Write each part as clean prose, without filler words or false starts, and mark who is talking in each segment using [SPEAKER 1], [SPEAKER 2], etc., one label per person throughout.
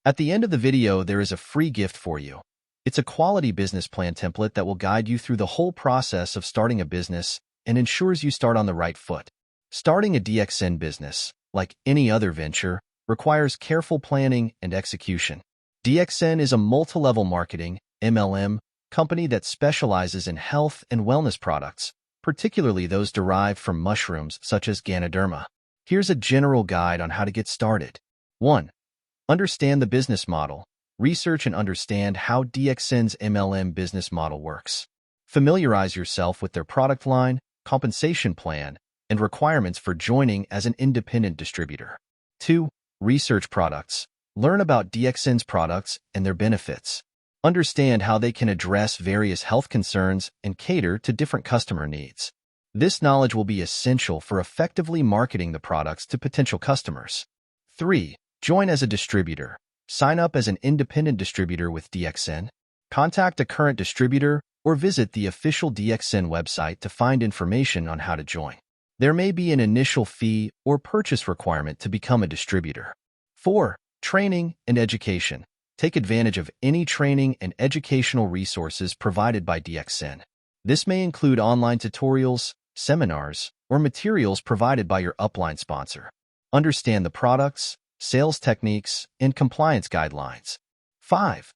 [SPEAKER 1] At the end of the video, there is a free gift for you. It's a quality business plan template that will guide you through the whole process of starting a business and ensures you start on the right foot. Starting a DXN business, like any other venture, requires careful planning and execution. DXN is a multi-level marketing (MLM) company that specializes in health and wellness products, particularly those derived from mushrooms such as Ganoderma. Here's a general guide on how to get started. 1. Understand the business model. Research and understand how DXN's MLM business model works. Familiarize yourself with their product line, compensation plan, and requirements for joining as an independent distributor. 2. Research products. Learn about DXN's products and their benefits. Understand how they can address various health concerns and cater to different customer needs. This knowledge will be essential for effectively marketing the products to potential customers. 3. Join as a distributor. Sign up as an independent distributor with DXN. Contact a current distributor or visit the official DXN website to find information on how to join. There may be an initial fee or purchase requirement to become a distributor. 4. Training and education. Take advantage of any training and educational resources provided by DXN. This may include online tutorials, seminars, or materials provided by your upline sponsor. Understand the products, sales techniques, and compliance guidelines. 5.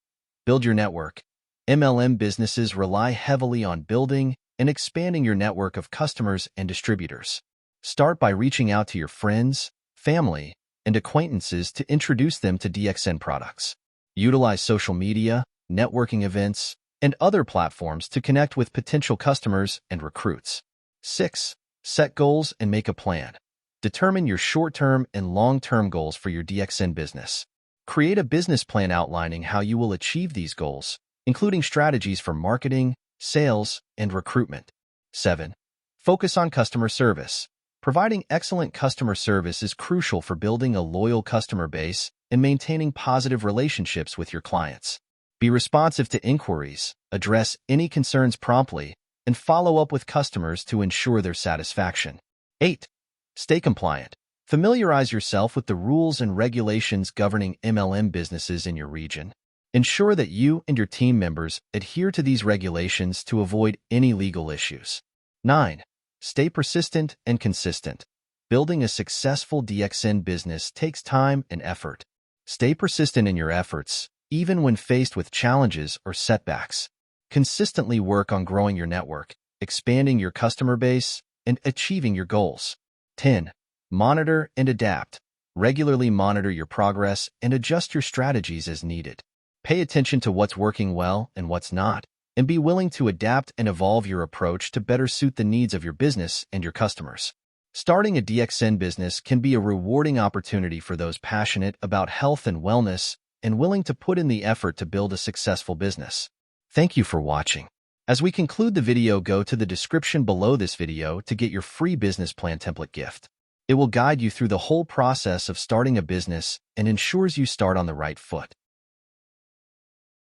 [SPEAKER 1] Build your network. MLM businesses rely heavily on building and expanding your network of customers and distributors. Start by reaching out to your friends, family, and acquaintances to introduce them to DXN products. Utilize social media, networking events, and other platforms to connect with potential customers and recruits. 6. Set goals and make a plan. Determine your short-term and long-term goals for your DXN business. Create a business plan outlining how you will achieve these goals, including strategies for marketing, sales, and recruitment. 7. Focus on customer service. Providing excellent customer service is crucial for building a loyal customer base and maintaining positive relationships with your clients. Be responsive to inquiries, address any concerns promptly, and follow up with customers to ensure their satisfaction. 8. Stay compliant. Familiarize yourself with the rules and regulations governing MLM businesses in your region. Ensure that you and your team members adhere to these regulations to avoid any legal issues. 9. Stay persistent and consistent. Building a successful DXN business takes time and effort. Stay persistent in your efforts, even when faced with challenges or setbacks. Consistently work on growing your network, expanding your customer base, and achieving your goals. 10. Monitor and adapt. Regularly monitor your progress and adjust your strategies as needed. Pay attention to what's working well and what's not, and be willing to adapt and evolve your approach to better suit the needs of your business and your customers. Starting a DXN business can be a rewarding opportunity for those passionate about health and wellness and willing to put in the effort to build a successful business. Thank you for watching. As we conclude the video, go to the description below this video to get your free business plan template gift. It will guide you through the whole process of starting a business and ensures you start on the right foot.